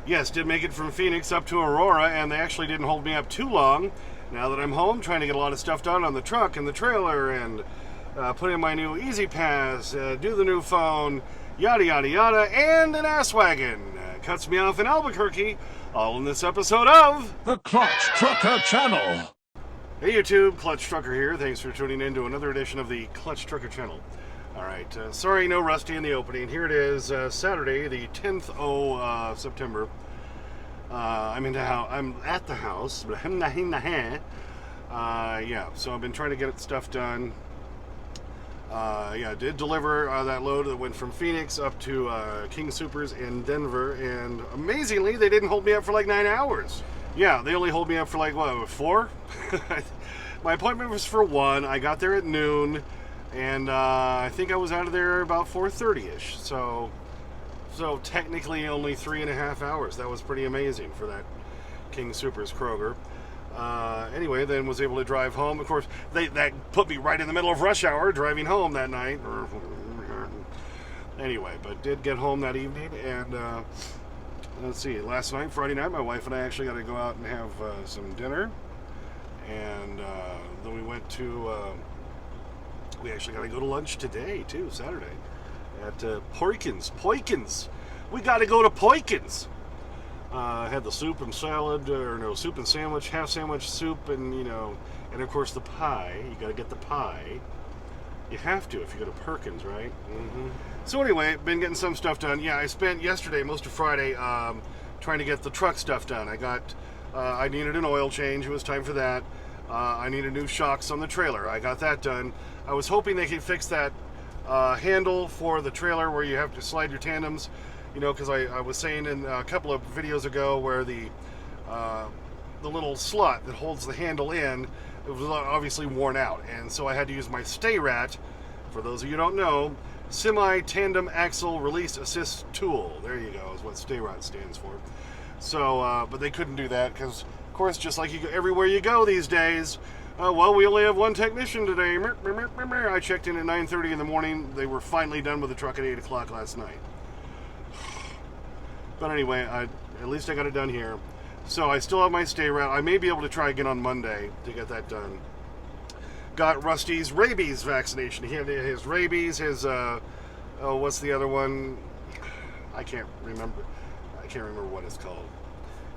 Yes, did make it from Phoenix up to Aurora, and they actually didn't hold me up too long. Now that I'm home, trying to get a lot of stuff done on the truck and the trailer, and put in my new Easy Pass, do the new phone, yada yada yada, and an Ass-Wagon. Cuts me off in Albuquerque, all in this episode of The Clutch Trucker Channel. Hey YouTube, Clutch Trucker here. Thanks for tuning in to another edition of the Clutch Trucker Channel. Alright, sorry no Rusty in the opening. Here it is, Saturday, the 10th of September. I'm at the house. Yeah, so I've been trying to get stuff done. Yeah, did deliver that load that went from Phoenix up to King Soopers in Denver, and amazingly, they didn't hold me up for like 9 hours. Yeah, they only hold me up for like, what, 4? My appointment was for 1. I got there at noon, and I think I was out of there about 4:30-ish. So technically only 3.5 hours. That was pretty amazing for that King Soopers Kroger. Anyway, then was able to drive home. Of course, that put me right in the middle of rush hour driving home that night. Anyway, but did get home that evening, and let's see, last night, Friday night, my wife and I actually got to go out and have some dinner, and then we went to, we actually got to go to lunch today, too, Saturday, at Poikins. We got to go to Poikins. Had the soup and salad, soup and sandwich, half sandwich soup, and, and of course the pie. You got to get the pie. You have to if you go to Perkins, right? Mm-hmm. So anyway, been getting some stuff done. Yeah, I spent yesterday, most of Friday, trying to get the truck stuff done. I needed an oil change. It was time for that. I needed new shocks on the trailer. I got that done. I was hoping they could fix that handle for the trailer where you have to slide your tandems. Because I was saying in a couple of videos ago where the little slot that holds the handle in, it was obviously worn out, and so I had to use my stay rat. For those of you who don't know, semi-tandem axle release assist tool. There you go, is what stay rat stands for. So, but they couldn't do that because, of course, just like everywhere you go these days, well, we only have one technician today. I checked in at 9:30 in the morning. They were finally done with the truck at 8 o'clock last night. But anyway, at least I got it done here. So I still have my stay rat. I may be able to try again on Monday to get that done. Got Rusty's rabies vaccination. He had his rabies, his, what's the other one? I can't remember what it's called.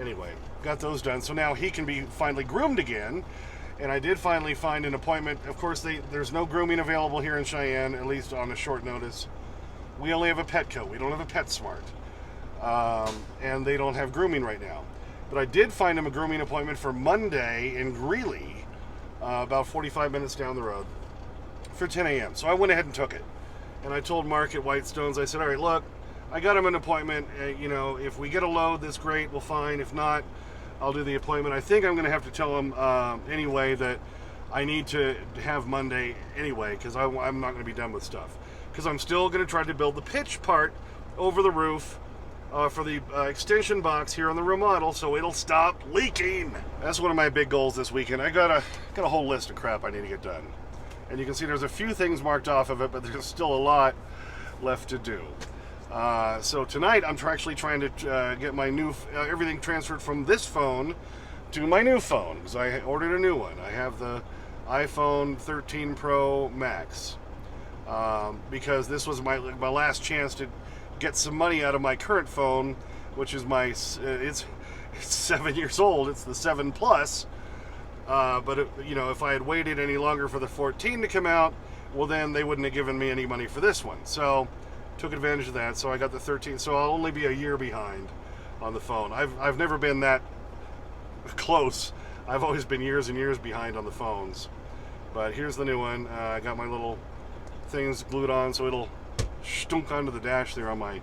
Anyway, got those done. So now he can be finally groomed again. And I did finally find an appointment. Of course, there's no grooming available here in Cheyenne, at least on a short notice. We only have a Petco. We don't have a PetSmart. And they don't have grooming right now. But I did find him a grooming appointment for Monday in Greeley, about 45 minutes down the road, for 10 a.m. So I went ahead and took it. And I told Mark at Whitestones, I said, all right, look, I got him an appointment. If we get a load, that's great, we'll fine. If not, I'll do the appointment. I think I'm going to have to tell him anyway that I need to have Monday anyway, because I'm not going to be done with stuff. Because I'm still going to try to build the pitch part over the roof for the extension box here on the remodel, so it'll stop leaking. That's one of my big goals this weekend. I got a whole list of crap I need to get done, and you can see there's a few things marked off of it, but there's still a lot left to do. So tonight I'm actually trying to get my new everything transferred from this phone to my new phone, because I ordered a new one. I have the iPhone 13 Pro Max, because this was my last chance to get some money out of my current phone, which is it's 7 years old. It's the 7 Plus. But if I had waited any longer for the 14 to come out, well, then they wouldn't have given me any money for this one. So took advantage of that. So I got the 13. So I'll only be a year behind on the phone. I've never been that close. I've always been years and years behind on the phones. But here's the new one. I got my little things glued on, so it'll stunk onto the dash there on my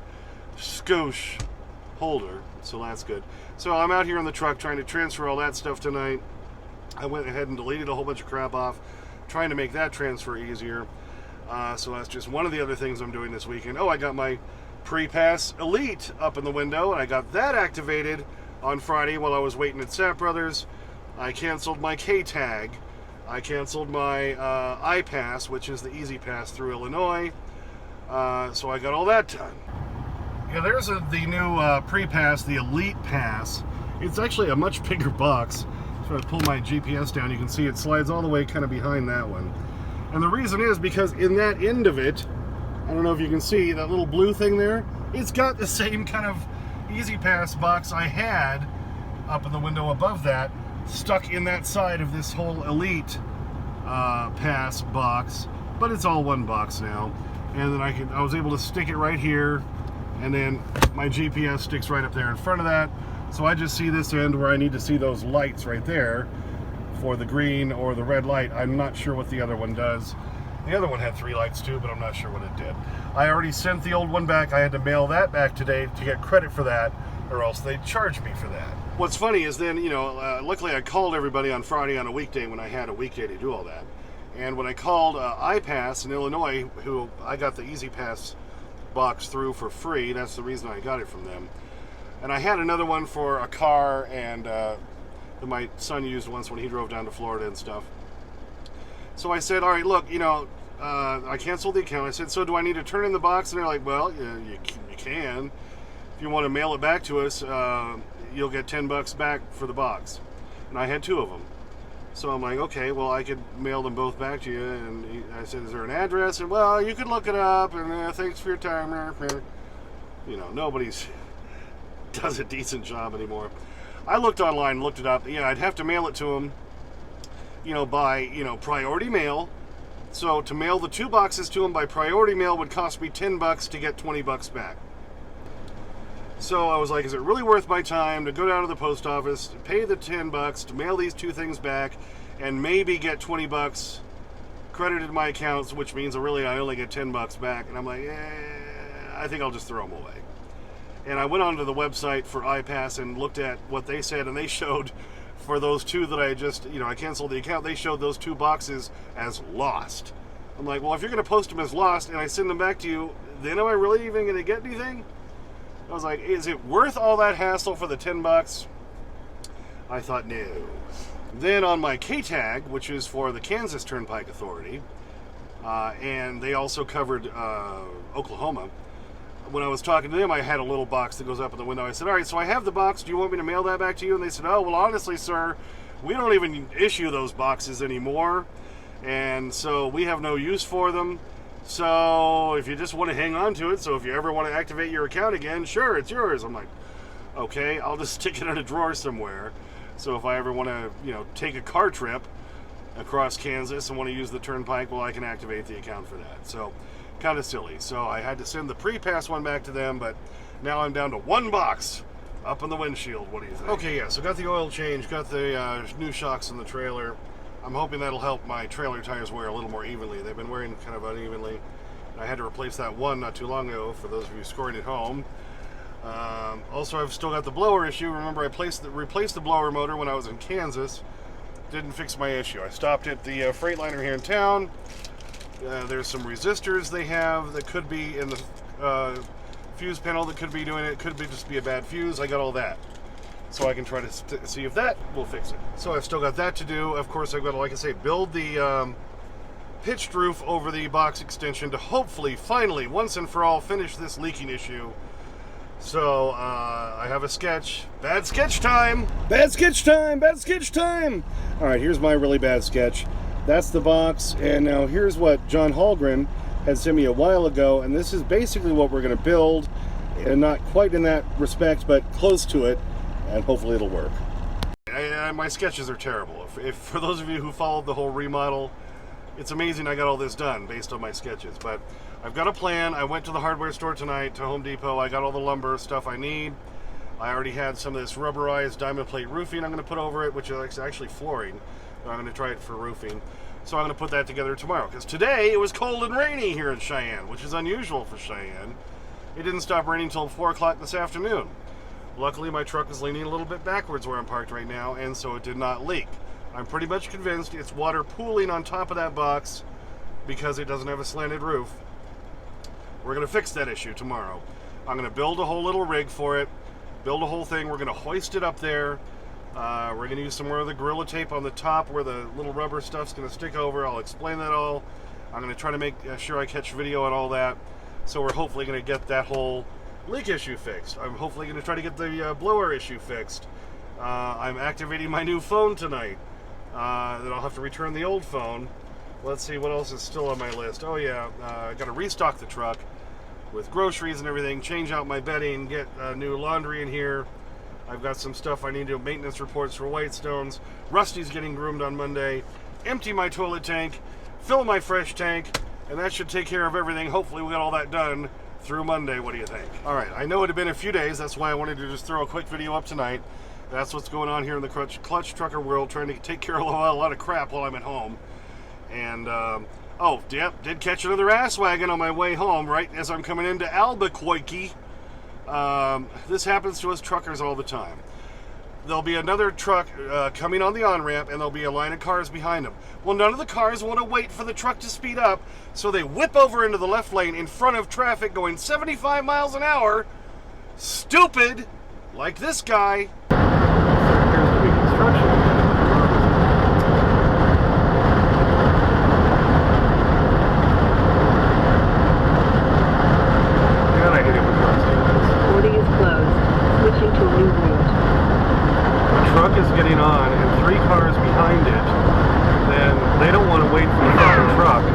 scoosh holder, so that's good. So I'm out here on the truck trying to transfer all that stuff tonight. I went ahead and deleted a whole bunch of crap off, trying to make that transfer easier. So that's just one of the other things I'm doing this weekend. Oh, I got my Pre-Pass Elite up in the window, and I got that activated on Friday while I was waiting at Sap Brothers. I canceled my K-Tag. I canceled my iPass, which is the Easy Pass through Illinois. So I got all that done. Yeah, there's the new pre-pass, the Elite Pass. It's actually a much bigger box. So if I pull my GPS down, you can see it slides all the way kind of behind that one. And the reason is because in that end of it, I don't know if you can see that little blue thing there, it's got the same kind of Easy Pass box I had up in the window above that, stuck in that side of this whole Elite Pass box, but it's all one box now. And then I was able to stick it right here, and then my GPS sticks right up there in front of that. So I just see this end where I need to see those lights right there for the green or the red light. I'm not sure what the other one does. The other one had 3 lights too, but I'm not sure what it did. I already sent the old one back. I had to mail that back today to get credit for that, or else they'd charge me for that. What's funny is then, luckily I called everybody on Friday on a weekday when I had a weekday to do all that. And when I called iPass in Illinois, who I got the Easy Pass box through for free, that's the reason I got it from them. And I had another one for a car and that my son used once when he drove down to Florida and stuff. So I said, all right, look, I canceled the account. I said, so do I need to turn in the box? And they're like, well, you can. If you want to mail it back to us, you'll get $10 back for the box. And I had 2 of them. So I'm like, okay, well, I could mail them both back to you. And I said, is there an address? And, well, you could look it up. And thanks for your time. Nobody's does a decent job anymore. I looked online, looked it up. Yeah, I'd have to mail it to them, by, priority mail. So to mail the 2 boxes to them by priority mail would cost me $10 to get $20 back. So I was like, is it really worth my time to go down to the post office, pay the $10 to mail these 2 things back, and maybe get $20 credited to my accounts, which means I only get $10 back. And I'm like, I think I'll just throw them away. And I went onto the website for iPass and looked at what they said, and they showed for those 2 that I just, I canceled the account, they showed those 2 boxes as lost. I'm like, well, if you're going to post them as lost and I send them back to you, then am I really even going to get anything? I was like, is it worth all that hassle for the $10? I thought, no. Then on my K-Tag, which is for the Kansas Turnpike Authority, and they also covered Oklahoma, when I was talking to them, I had a little box that goes up in the window. I said, all right, so I have the box. Do you want me to mail that back to you? And they said, oh, well, honestly, sir, we don't even issue those boxes anymore. And so we have no use for them. So if you just want to hang on to it, so if you ever want to activate your account again, sure, it's yours. I'm like, okay, I'll just stick it in a drawer somewhere. So if I ever want to, take a car trip across Kansas and want to use the turnpike, well, I can activate the account for that. So kind of silly. So I had to send the pre-pass one back to them, but now I'm down to 1 box up on the windshield. What do you think? Okay, yeah, so got the oil change, got the new shocks in the trailer. I'm hoping that'll help my trailer tires wear a little more evenly. They've been wearing kind of unevenly. I had to replace that one not too long ago, for those of you scoring at home. Also, I've still got the blower issue. Remember, I replaced the blower motor when I was in Kansas. Didn't fix my issue. I stopped at the Freightliner here in town. There's some resistors they have that could be in the fuse panel that could be doing it. Could be just be a bad fuse. I got all that. So I can try to see if that will fix it. So I've still got that to do. Of course, I've got to, like I say, build the pitched roof over the box extension to hopefully, finally, once and for all, finish this leaking issue. So I have a sketch. Bad sketch time! Bad sketch time! Bad sketch time! All right, here's my really bad sketch. That's the box, and now here's what John Hallgren had sent me a while ago, and this is basically what we're going to build, and not quite in that respect, but close to it, and hopefully it'll work. My sketches are terrible. If for those of you who followed the whole remodel, it's amazing I got all this done based on my sketches, but I've got a plan. I went to the hardware store tonight, to Home Depot. I got all the lumber stuff I need. I already had some of this rubberized diamond plate roofing I'm going to put over it, which is actually flooring. I'm going to try it for roofing. So I'm going to put that together tomorrow, because today it was cold and rainy here in Cheyenne, which is unusual for Cheyenne. It didn't stop raining until 4 o'clock this afternoon. Luckily, my truck is leaning a little bit backwards where I'm parked right now, and so it did not leak. I'm pretty much convinced it's water pooling on top of that box because it doesn't have a slanted roof. We're going to fix that issue tomorrow. I'm going to build a whole little rig for it, build a whole thing. We're going to hoist it up there. We're going to use some more of the Gorilla Tape on the top where the little rubber stuff's going to stick over. I'll explain that all. I'm going to try to make sure I catch video on all that. So we're hopefully going to get that whole leak issue fixed. I'm hopefully going to try to get the blower issue fixed. I'm activating my new phone tonight. Then I'll have to return the old phone. Let's see what else is still on my list. Oh yeah, I got to restock the truck with groceries and everything, change out my bedding, get new laundry in here. I've got some stuff I need to do, maintenance reports for Whitestones. Rusty's getting groomed on Monday. Empty my toilet tank, fill my fresh tank, and that should take care of everything. Hopefully we'll get all that done through Monday. What do you think? All right, I know it had been a few days. That's why I wanted to just throw a quick video up tonight. That's what's going on here in the clutch trucker world, trying to take care of a lot of crap while I'm at home. And, oh, yep, did catch another Ass-Wagon on my way home, right as I'm coming into Albuquerque. This happens to us truckers all the time. There'll be another truck coming on the on-ramp, and there'll be a line of cars behind them. Well, none of the cars want to wait for the truck to speed up, so they whip over into the left lane in front of traffic going 75 miles an hour. Stupid, like this guy. There appears to be construction. God, I hate it when cars do this. 40 is closed. Switching to a new route. Truck is getting on and 3 cars behind it, then they don't want to wait for the fucking truck.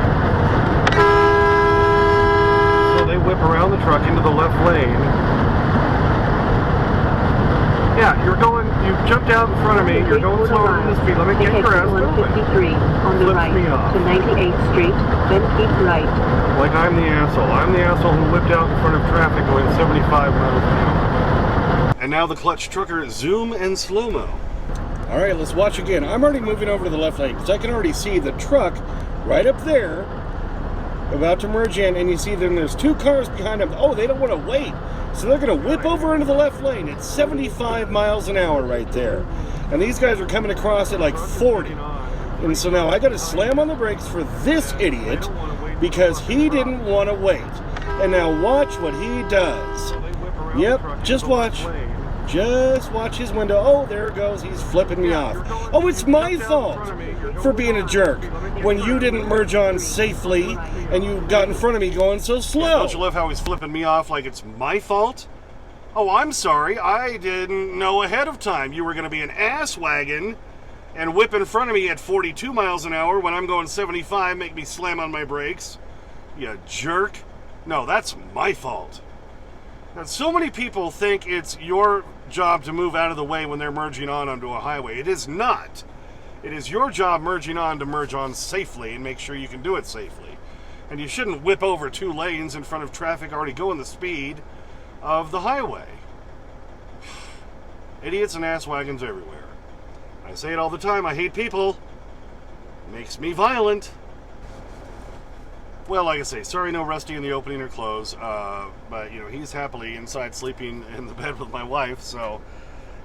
So they whip around the truck into the left lane. Yeah, you jumped out in front of me, you're going slower than the speed limit, get your ass moving. 153 on the right to 98th Street, then keep right. Like I'm the asshole. I'm the asshole who whipped out in front of traffic going 75 miles an hour. And now the clutch trucker zoom and slow-mo. All right, let's watch again. I'm already moving over to the left lane because I can already see the truck right up there about to merge in, and you see then there's 2 cars behind them. Oh, they don't want to wait. So they're going to whip over into the left lane at 75 miles an hour right there. And these guys are coming across at like 40. And so now I got to slam on the brakes for this idiot because he didn't want to wait. And now watch what he does. Yep, just watch. Just watch his window. Oh, there it goes. He's flipping me off. Oh, it's my fault for being a jerk when you didn't merge on safely and you got in front of me going so slow. Don't you love how he's flipping me off like it's my fault? Oh, I'm sorry. I didn't know ahead of time you were going to be an Ass-Wagon and whip in front of me at 42 miles an hour when I'm going 75, make me slam on my brakes. You jerk. No, that's my fault. Now, so many people think it's your job to move out of the way when they're merging on onto a highway. It is not. It is your job merging on to merge on safely and make sure you can do it safely. And you shouldn't whip over 2 lanes in front of traffic already going the speed of the highway. Idiots and Ass-Wagons everywhere. I say it all the time. I hate people. It makes me violent. Well, like I say, sorry no Rusty in the opening or close, but, you know, he's happily inside sleeping in the bed with my wife, so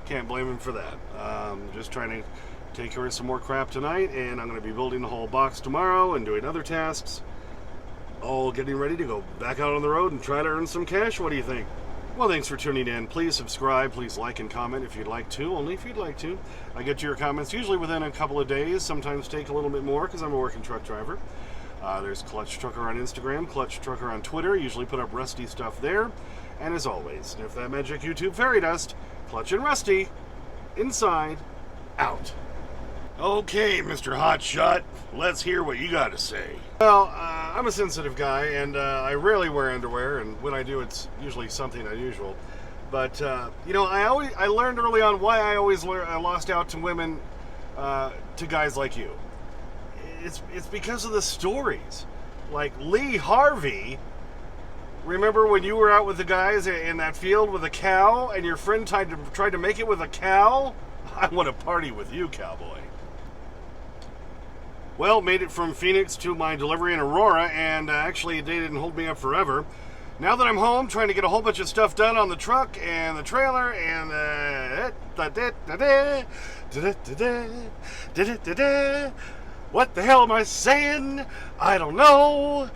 can't blame him for that. Just trying to take care of some more crap tonight, and I'm going to be building the whole box tomorrow and doing other tasks, all getting ready to go back out on the road and try to earn some cash. What do you think? Well, thanks for tuning in. Please subscribe, please like and comment if you'd like to, only if you'd like to. I get to your comments usually within a couple of days, sometimes take a little bit more because I'm a working truck driver. There's Clutch Trucker on Instagram, Clutch Trucker on Twitter. Usually put up Rusty stuff there. And as always, sniff that magic YouTube fairy dust. Clutch and Rusty, inside, out. Okay, Mr. Hotshot, let's hear what you got to say. Well, I'm a sensitive guy, and I rarely wear underwear, and when I do, it's usually something unusual. But, you know, I learned early on why I always lost out to women, to guys like you. It's because of the stories. Like Lee Harvey, remember when you were out with the guys in that field with a cow and your friend tried to make it with a cow? I want to party with you, cowboy. Well, made it from Phoenix to my delivery in Aurora, and actually they didn't hold me up forever. Now that I'm home, trying to get a whole bunch of stuff done on the truck and the trailer and what the hell am I saying? I don't know.